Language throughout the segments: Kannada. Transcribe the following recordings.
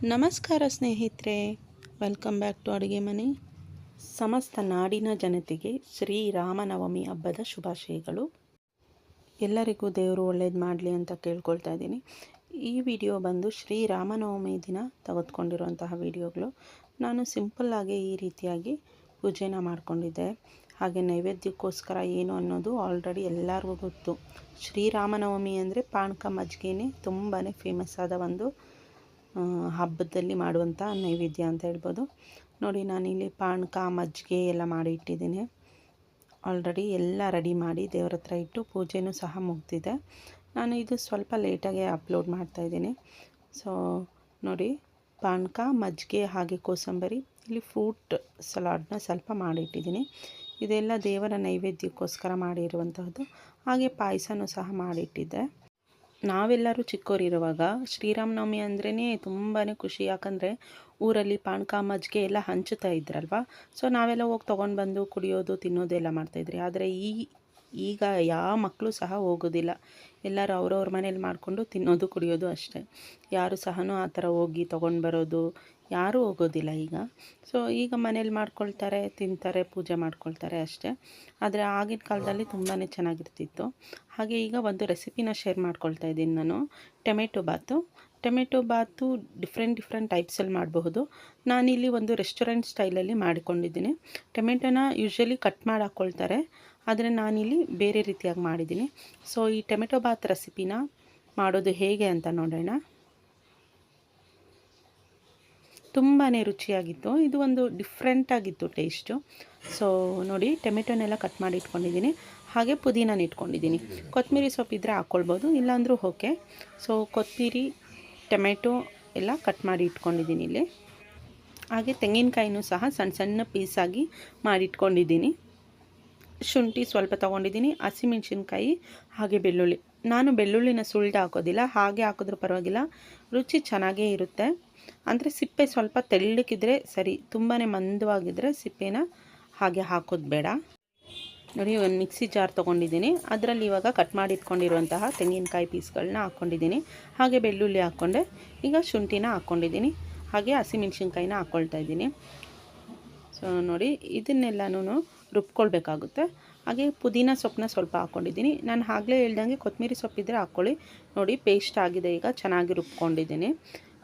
ನಮಸ್ಕಾರ ಸ್ನೇಹಿತರೆ, ವೆಲ್ಕಮ್ ಬ್ಯಾಕ್ ಟು ಅಡುಗೆ ಮನೆ. ಸಮಸ್ತ ನಾಡಿನ ಜನತೆಗೆ ಶ್ರೀರಾಮನವಮಿ ಹಬ್ಬದ ಶುಭಾಶಯಗಳು. ಎಲ್ಲರಿಗೂ ದೇವರು ಒಳ್ಳೇದು ಮಾಡಲಿ ಅಂತ ಕೇಳ್ಕೊಳ್ತಾ ಇದ್ದೀನಿ. ಈ ವಿಡಿಯೋ ಬಂದು ಶ್ರೀರಾಮನವಮಿ ದಿನ ತೆಗೆದುಕೊಂಡಿರುವಂತಹ ವಿಡಿಯೋಗಳು. ನಾನು ಸಿಂಪಲ್ಲಾಗಿ ಈ ರೀತಿಯಾಗಿ ಪೂಜೆನ ಮಾಡಿಕೊಂಡಿದ್ದೆ. ಹಾಗೆ ನೈವೇದ್ಯಕ್ಕೋಸ್ಕರ ಏನು ಅನ್ನೋದು ಆಲ್ರೆಡಿ ಎಲ್ಲರಿಗೂ ಗೊತ್ತು. ಶ್ರೀರಾಮನವಮಿ ಅಂದರೆ ಪಾನಕ ಮಜ್ಜಿಗೆನೇ ತುಂಬಾ ಫೇಮಸ್ ಆದ ಒಂದು ಹಬ್ಬದಲ್ಲಿ ಮಾಡುವಂಥ ನೈವೇದ್ಯ ಅಂತ ಹೇಳ್ಬೋದು. ನೋಡಿ, ನಾನಿಲ್ಲಿ ಪಾನಕ ಮಜ್ಜಿಗೆ ಎಲ್ಲ ಮಾಡಿ ಇಟ್ಟಿದ್ದೀನಿ. ಆಲ್ರೆಡಿ ಎಲ್ಲ ರೆಡಿ ಮಾಡಿ ದೇವ್ರ ಹತ್ರ ಇಟ್ಟು ಪೂಜೆನೂ ಸಹ ಮುಗ್ದಿದೆ. ನಾನು ಇದು ಸ್ವಲ್ಪ ಲೇಟಾಗೆ ಅಪ್ಲೋಡ್ ಮಾಡ್ತಾಯಿದ್ದೀನಿ. ಸೊ ನೋಡಿ, ಪಾನಕ ಮಜ್ಜಿಗೆ ಹಾಗೆ ಕೋಸಂಬರಿ, ಇಲ್ಲಿ ಫ್ರೂಟ್ ಸಲಾಡ್ನ ಸ್ವಲ್ಪ ಮಾಡಿಟ್ಟಿದ್ದೀನಿ. ಇದೆಲ್ಲ ದೇವರ ನೈವೇದ್ಯಕ್ಕೋಸ್ಕರ ಮಾಡಿರುವಂತಹದ್ದು. ಹಾಗೆ ಪಾಯಸನೂ ಸಹ ಮಾಡಿಟ್ಟಿದ್ದೆ. ನಾವೆಲ್ಲರೂ ಚಿಕ್ಕವರಿರುವಾಗ ಶ್ರೀರಾಮನವಮಿ ಅಂದ್ರೇ ತುಂಬಾ ಖುಷಿ. ಯಾಕಂದರೆ ಊರಲ್ಲಿ ಪಾನಕ ಮಜ್ಜಿಗೆ ಎಲ್ಲ ಹಂಚುತ್ತಾ ಇದ್ರಲ್ವ. ಸೊ ನಾವೆಲ್ಲ ಹೋಗಿ ತೊಗೊಂಡು ಬಂದು ಕುಡಿಯೋದು ತಿನ್ನೋದು ಎಲ್ಲ ಮಾಡ್ತಾಯಿದ್ರಿ. ಆದರೆ ಈಗ ಯಾವ ಮಕ್ಕಳು ಸಹ ಹೋಗೋದಿಲ್ಲ. ಎಲ್ಲರೂ ಅವ್ರವ್ರ ಮನೇಲಿ ಮಾಡಿಕೊಂಡು ತಿನ್ನೋದು ಕುಡಿಯೋದು ಅಷ್ಟೇ. ಯಾರು ಸಹ ಆ ಥರ ಹೋಗಿ ತೊಗೊಂಡು ಬರೋದು ಯಾರೂ ಹೋಗೋದಿಲ್ಲ ಈಗ. ಸೊ ಈಗ ಮನೇಲಿ ಮಾಡ್ಕೊಳ್ತಾರೆ, ತಿಂತಾರೆ, ಪೂಜೆ ಮಾಡ್ಕೊಳ್ತಾರೆ ಅಷ್ಟೇ. ಆದರೆ ಆಗಿನ ಕಾಲದಲ್ಲಿ ತುಂಬಾ ಚೆನ್ನಾಗಿರ್ತಿತ್ತು. ಹಾಗೆ ಈಗ ಒಂದು ರೆಸಿಪಿನ ಶೇರ್ ಮಾಡ್ಕೊಳ್ತಾ ಇದ್ದೀನಿ ನಾನು. ಟೊಮೆಟೊ ಬಾತು ಡಿಫ್ರೆಂಟ್ ಟೈಪ್ಸಲ್ಲಿ ಮಾಡಬಹುದು. ನಾನಿಲ್ಲಿ ಒಂದು ರೆಸ್ಟೋರೆಂಟ್ ಸ್ಟೈಲಲ್ಲಿ ಮಾಡಿಕೊಂಡಿದ್ದೀನಿ. ಟೊಮೆಟೊನ ಯೂಶ್ವಲಿ ಕಟ್ ಮಾಡಿ ಹಾಕ್ಕೊಳ್ತಾರೆ, ಆದರೆ ನಾನಿಲ್ಲಿ ಬೇರೆ ರೀತಿಯಾಗಿ ಮಾಡಿದ್ದೀನಿ. ಸೊ ಈ ಟೊಮೆಟೊ ಬಾತ್ ರೆಸಿಪಿನ ಮಾಡೋದು ಹೇಗೆ ಅಂತ ನೋಡೋಣ. ತುಂಬಾ ರುಚಿಯಾಗಿತ್ತು. ಇದು ಒಂದು ಡಿಫ್ರೆಂಟಾಗಿತ್ತು ಟೇಸ್ಟು. ಸೊ ನೋಡಿ, ಟೊಮೆಟೊನೆಲ್ಲ ಕಟ್ ಮಾಡಿ ಇಟ್ಕೊಂಡಿದ್ದೀನಿ. ಹಾಗೆ ಪುದೀನ ಇಟ್ಕೊಂಡಿದ್ದೀನಿ. ಕೊತ್ತಂಬರಿ ಸೊಪ್ಪಿದ್ರೆ ಹಾಕ್ಕೊಳ್ಬೋದು, ಇಲ್ಲಾಂದ್ರೂ ಓಕೆ. ಸೊ ಕೊತ್ತಂಬರಿ, ಟೊಮೆಟೊ ಎಲ್ಲ ಕಟ್ ಮಾಡಿ ಇಟ್ಕೊಂಡಿದ್ದೀನಿ ಇಲ್ಲಿ. ಹಾಗೆ ತೆಂಗಿನಕಾಯಿನೂ ಸಹ ಸಣ್ಣ ಸಣ್ಣ ಪೀಸಾಗಿ ಮಾಡಿಟ್ಕೊಂಡಿದ್ದೀನಿ. ಶುಂಠಿ ಸ್ವಲ್ಪ ತೊಗೊಂಡಿದ್ದೀನಿ, ಹಸಿಮೆಣಸಿನ್ಕಾಯಿ ಹಾಗೆ ಬೆಳ್ಳುಳ್ಳಿ. ನಾನು ಬೆಳ್ಳುಳ್ಳಿನ ಸುಳ್ಳು ಹಾಕೋದಿಲ್ಲ, ಹಾಗೆ ಹಾಕಿದ್ರೂ ಪರವಾಗಿಲ್ಲ, ರುಚಿ ಚೆನ್ನಾಗೇ ಇರುತ್ತೆ. ಅಂದರೆ ಸಿಪ್ಪೆ ಸ್ವಲ್ಪ ತೆಳ್ಳಕ್ಕಿದ್ರೆ ಸರಿ, ತುಂಬಾ ಮಂದವಾಗಿದ್ದರೆ ಸಿಪ್ಪೆನ ಹಾಗೆ ಹಾಕೋದು ಬೇಡ. ನೋಡಿ, ಒಂದು ಮಿಕ್ಸಿ ಜಾರ್ ತೊಗೊಂಡಿದ್ದೀನಿ. ಅದರಲ್ಲಿ ಇವಾಗ ಕಟ್ ಮಾಡಿ ಇಟ್ಕೊಂಡಿರುವಂತಹ ತೆಂಗಿನಕಾಯಿ ಪೀಸ್ಗಳನ್ನ ಹಾಕ್ಕೊಂಡಿದ್ದೀನಿ. ಹಾಗೆ ಬೆಳ್ಳುಳ್ಳಿ ಹಾಕ್ಕೊಂಡೆ. ಈಗ ಶುಂಠಿನ ಹಾಕ್ಕೊಂಡಿದ್ದೀನಿ. ಹಾಗೆ ಹಸಿಮೆಣಸಿನ್ಕಾಯಿನ ಹಾಕ್ಕೊಳ್ತಾ ಇದ್ದೀನಿ. ಸೊ ನೋಡಿ, ಇದನ್ನೆಲ್ಲನೂ ರುಬ್ಕೊಳ್ಬೇಕಾಗುತ್ತೆ. ಹಾಗೆ ಪುದೀನ ಸೊಪ್ಪನ್ನ ಸ್ವಲ್ಪ ಹಾಕ್ಕೊಂಡಿದ್ದೀನಿ. ನಾನು ಆಗಲೇ ಹೇಳ್ದಂಗೆ ಕೊತ್ತಂಬರಿ ಸೊಪ್ಪಿದ್ರೆ ಹಾಕ್ಕೊಳ್ಳಿ. ನೋಡಿ, ಪೇಸ್ಟ್ ಆಗಿದೆ, ಈಗ ಚೆನ್ನಾಗಿ ರುಬ್ಕೊಂಡಿದ್ದೀನಿ.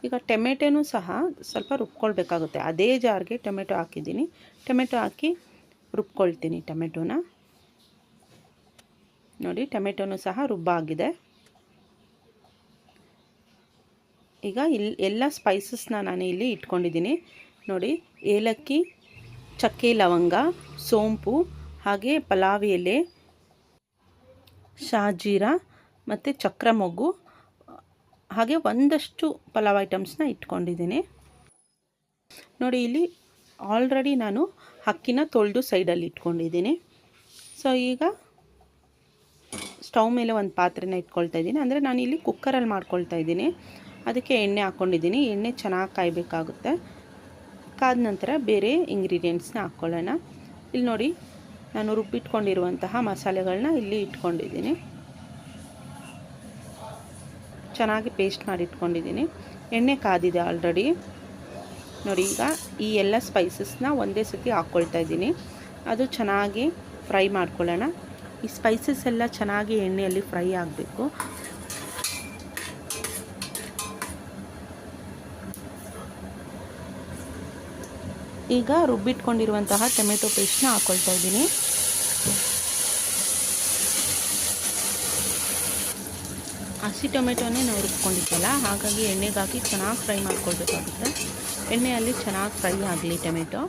ಈಗ ಟೊಮೆಟೊನೂ ಸಹ ಸ್ವಲ್ಪ ರುಬ್ಕೊಳ್ಬೇಕಾಗುತ್ತೆ. ಅದೇ ಜಾರ್ಗೆ ಟೊಮೆಟೊ ಹಾಕಿದ್ದೀನಿ. ಟೊಮೆಟೊ ಹಾಕಿ ರುಬ್ಕೊಳ್ತೀನಿ ಟೊಮೆಟೊನ. ನೋಡಿ, ಟೊಮೆಟೊನೂ ಸಹ ರುಬ್ಬಾಗಿದೆ. ಈಗ ಎಲ್ಲ ಸ್ಪೈಸಸ್ನ ನಾನು ಇಲ್ಲಿ ಇಟ್ಕೊಂಡಿದ್ದೀನಿ. ನೋಡಿ, ಏಲಕ್ಕಿ, ಚಕ್ಕೆ, ಲವಂಗ, ಸೋಂಪು, ಹಾಗೆ ಪಲಾವ್ ಎಲೆ, ಶಾಜೀರ ಮತ್ತು ಚಕ್ರ ಮೊಗ್ಗು, ಹಾಗೆ ಒಂದಷ್ಟು ಪಲಾವ್ ಐಟಮ್ಸ್ನ ಇಟ್ಕೊಂಡಿದ್ದೀನಿ. ನೋಡಿ, ಇಲ್ಲಿ ಆಲ್ರೆಡಿ ನಾನು ಅಕ್ಕಿನ ತೊಳೆದು ಸೈಡಲ್ಲಿ ಇಟ್ಕೊಂಡಿದ್ದೀನಿ. ಸೊ ಈಗ ಸ್ಟವ್ ಮೇಲೆ ಒಂದು ಪಾತ್ರೆನ ಇಟ್ಕೊಳ್ತಾ ಇದ್ದೀನಿ. ಅಂದರೆ ನಾನು ಇಲ್ಲಿ ಕುಕ್ಕರಲ್ಲಿ ಮಾಡ್ಕೊಳ್ತಾ ಇದ್ದೀನಿ. ಅದಕ್ಕೆ ಎಣ್ಣೆ ಹಾಕ್ಕೊಂಡಿದ್ದೀನಿ. ಎಣ್ಣೆ ಚೆನ್ನಾಗಿ ಕಾಯಬೇಕಾಗುತ್ತೆ. ಕಾದ ನಂತರ ಬೇರೆ ಇಂಗ್ರೀಡಿಯೆಂಟ್ಸ್ನ ಹಾಕ್ಕೊಳ್ಳೋಣ. ಇಲ್ಲಿ ನೋಡಿ, ನಾನು ರುಬ್ಬಿಟ್ಕೊಂಡಿರುವಂತಹ ಮಸಾಲೆಗಳನ್ನ ಇಲ್ಲಿ ಇಟ್ಕೊಂಡಿದ್ದೀನಿ. ಚೆನ್ನಾಗಿ ಪೇಸ್ಟ್ ಮಾಡಿ ಇಟ್ಕೊಂಡಿದ್ದೀನಿ. ಎಣ್ಣೆ ಕಾದಿದೆ ಆಲ್ರೆಡಿ. ನೋಡಿ, ಈಗ ಈ ಎಲ್ಲ ಸ್ಪೈಸಸ್ನ ಒಂದೇ ಸತಿ ಹಾಕ್ಕೊಳ್ತಾ ಇದ್ದೀನಿ. ಅದು ಚೆನ್ನಾಗಿ ಫ್ರೈ ಮಾಡ್ಕೊಳ್ಳೋಣ. ಈ ಸ್ಪೈಸಸ್ ಎಲ್ಲ ಚೆನ್ನಾಗಿ ಎಣ್ಣೆಯಲ್ಲಿ ಫ್ರೈ ಆಗಬೇಕು. ಈಗ ರುಬ್ಬಿಟ್ಕೊಂಡಿರುವಂತಹ ಟೊಮೆಟೊ ಪೇಸ್ಟ್ನ ಹಾಕ್ಕೊಳ್ತಾ ಇದ್ದೀನಿ. ಹಸಿ ಟೊಮೆಟೊನೇ ನಾವು ರುಬ್ಕೊಂಡಿದ್ದಲ್ಲ, ಹಾಗಾಗಿ ಎಣ್ಣೆಗೆ ಹಾಕಿ ಚೆನ್ನಾಗಿ ಫ್ರೈ ಮಾಡ್ಕೊಳ್ಬೇಕಾಗುತ್ತೆ. ಎಣ್ಣೆಯಲ್ಲಿ ಚೆನ್ನಾಗಿ ಫ್ರೈ ಆಗಲಿ ಟೊಮೆಟೊ.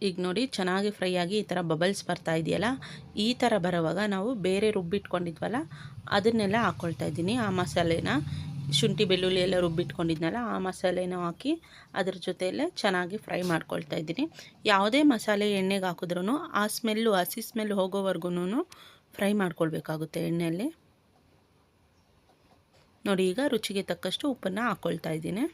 ಈಗ ನೋಡಿ, ಚೆನ್ನಾಗಿ ಫ್ರೈ ಆಗಿ ಈ ಥರ ಬಬಲ್ಸ್ ಬರ್ತಾ ಇದೆಯಲ್ಲ, ಈ ಥರ ಬರೋವಾಗ ನಾವು ಬೇರೆ ರುಬ್ಬಿಟ್ಕೊಂಡಿದ್ವಲ್ಲ ಅದನ್ನೆಲ್ಲ ಹಾಕ್ಕೊಳ್ತಾ ಇದ್ದೀನಿ. ಆ ಮಸಾಲೆನ, ಶುಂಠಿ ಬೆಳ್ಳುಳ್ಳಿ ಎಲ್ಲ ರುಬ್ಬಿಟ್ಕೊಂಡಿದ್ನಲ್ಲ ಆ ಮಸಾಲೆನ ಹಾಕಿ ಅದ್ರ ಜೊತೆಯಲ್ಲೇ ಚೆನ್ನಾಗಿ ಫ್ರೈ ಮಾಡ್ಕೊಳ್ತಾ ಇದ್ದೀನಿ. ಯಾವುದೇ ಮಸಾಲೆ ಎಣ್ಣೆಗೆ ಹಾಕಿದ್ರೂ ಆ ಸ್ಮೆಲ್ಲು, ಹಸಿ ಸ್ಮೆಲ್ ಹೋಗೋವರೆಗೂ ಫ್ರೈ ಮಾಡ್ಕೊಳ್ಬೇಕಾಗುತ್ತೆ ಎಣ್ಣೆಯಲ್ಲಿ. ನೋಡಿ, ಈಗ ರುಚಿಗೆ ತಕ್ಕಷ್ಟು ಉಪ್ಪನ್ನು ಹಾಕ್ಕೊಳ್ತಾ ಇದ್ದೀನಿ.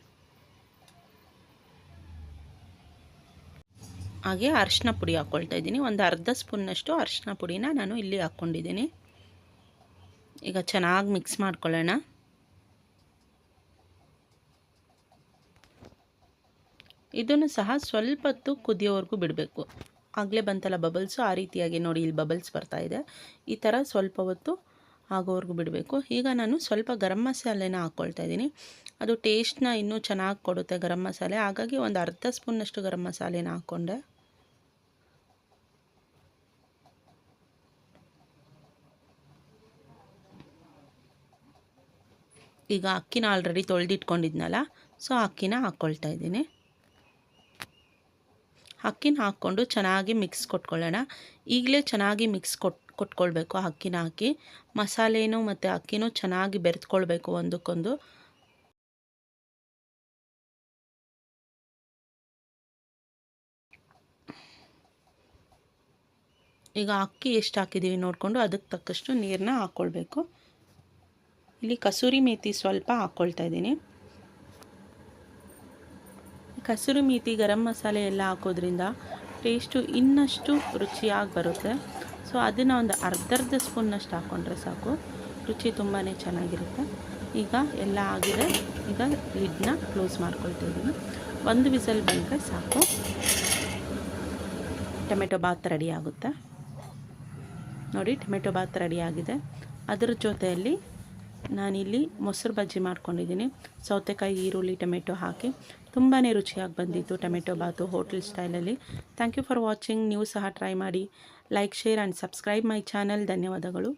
ಹಾಗೆ ಅರಿಶಿನ ಪುಡಿ ಹಾಕ್ಕೊಳ್ತಾ ಇದ್ದೀನಿ. ಒಂದು ಅರ್ಧ ಸ್ಪೂನ್ನಷ್ಟು ಅರಿಶಿನ ಪುಡಿನ ನಾನು ಇಲ್ಲಿ ಹಾಕ್ಕೊಂಡಿದ್ದೀನಿ. ಈಗ ಚೆನ್ನಾಗಿ ಮಿಕ್ಸ್ ಮಾಡ್ಕೊಳ್ಳೋಣ. ಇದನ್ನು ಸಹ ಸ್ವಲ್ಪ ಹೊತ್ತು ಕುದಿಯೋವರೆಗೂ ಬಿಡಬೇಕು. ಆಗಲೇ ಬಂತಲ್ಲ ಬಬಲ್ಸು, ಆ ರೀತಿಯಾಗಿ ನೋಡಿ ಇಲ್ಲಿ ಬಬಲ್ಸ್ ಬರ್ತಾ ಇದೆ. ಈ ಥರ ಸ್ವಲ್ಪ ಹೊತ್ತು ಆಗೋವರೆಗೂ ಬಿಡಬೇಕು. ಈಗ ನಾನು ಸ್ವಲ್ಪ ಗರಂ ಮಸಾಲೆನ ಹಾಕ್ಕೊಳ್ತಾ ಇದ್ದೀನಿ. ಅದು ಟೇಸ್ಟ್ನ ಇನ್ನೂ ಚೆನ್ನಾಗಿ ಕೊಡುತ್ತೆ ಗರಂ ಮಸಾಲೆ. ಹಾಗಾಗಿ ಒಂದು ಅರ್ಧ ಸ್ಪೂನ್ನಷ್ಟು ಗರಂ ಮಸಾಲೆನ ಹಾಕ್ಕೊಂಡೆ. ಈಗ ಅಕ್ಕಿನ ಆಲ್ರೆಡಿ ತೊಳೆದಿಟ್ಕೊಂಡಿದ್ನಲ್ಲ, ಸೊ ಅಕ್ಕಿನ ಹಾಕ್ಕೊಳ್ತಾ ಇದ್ದೀನಿ. ಅಕ್ಕಿನ ಹಾಕ್ಕೊಂಡು ಚೆನ್ನಾಗಿ ಮಿಕ್ಸ್ ಕೊಟ್ಕೊಳ್ಳೋಣ. ಈಗಲೇ ಚೆನ್ನಾಗಿ ಮಿಕ್ಸ್ ಕೊಟ್ಕೊಳ್ಬೇಕು. ಅಕ್ಕಿನ ಹಾಕಿ ಮಸಾಲೆನೂ ಮತ್ತು ಅಕ್ಕಿನೂ ಚೆನ್ನಾಗಿ ಬೆರೆತ್ಕೊಳ್ಬೇಕು ಒಂದಕ್ಕೊಂದು. ಈಗ ಅಕ್ಕಿ ಎಷ್ಟು ಹಾಕಿದ್ದೀವಿ ನೋಡಿಕೊಂಡು ಅದಕ್ಕೆ ತಕ್ಕಷ್ಟು ನೀರನ್ನ ಹಾಕ್ಕೊಳ್ಬೇಕು. ಇಲ್ಲಿ ಕಸೂರಿ ಮೇಥಿ ಸ್ವಲ್ಪ ಹಾಕ್ಕೊಳ್ತಾ ಇದ್ದೀನಿ. ಕಸೂರಿ ಮೇಥಿ ಗರಂ ಮಸಾಲೆ ಎಲ್ಲ ಹಾಕೋದ್ರಿಂದ ಟೇಸ್ಟು ಇನ್ನಷ್ಟು ರುಚಿಯಾಗಿ ಬರುತ್ತೆ. ಸೊ ಅದನ್ನು ಒಂದು ಅರ್ಧ ಸ್ಪೂನ್ನಷ್ಟು ಹಾಕ್ಕೊಂಡ್ರೆ ಸಾಕು, ರುಚಿ ತುಂಬಾ ಚೆನ್ನಾಗಿರುತ್ತೆ. ಈಗ ಎಲ್ಲ ಆಗಿದೆ. ಈಗ ಲಿಡ್ನ ಕ್ಲೋಸ್ ಮಾಡ್ಕೊಳ್ತಾ ಇದ್ದೀನಿ. ಒಂದು ವಿಸಲ್ ಬಂದರೆ ಸಾಕು, ಟೊಮೆಟೊ ಬಾತ್ ರೆಡಿ ಆಗುತ್ತೆ. ನೋಡಿ, ಟೊಮೆಟೊ ಬಾತ್ ರೆಡಿ ಆಗಿದೆ. ಅದರ ಜೊತೆಯಲ್ಲಿ ನಾನಿಲ್ಲಿ ಮೊಸರು ಬಜ್ಜಿ ಮಾಡ್ಕೊಂಡಿದ್ದೀನಿ. ಸೌತೆಕಾಯಿ, ಈರುಳ್ಳಿ, ಟೊಮೆಟೊ ಹಾಕಿ ತುಂಬಾ ರುಚಿಯಾಗಿ ಬಂದಿತ್ತು ಟೊಮೆಟೊ ಬಾತು ಹೋಟೆಲ್ ಸ್ಟೈಲಲ್ಲಿ. Thank you for watching. ನೀವು ಸಹ ಟ್ರೈ ಮಾಡಿ. Like, share and subscribe my channel. ಧನ್ಯವಾದಗಳು.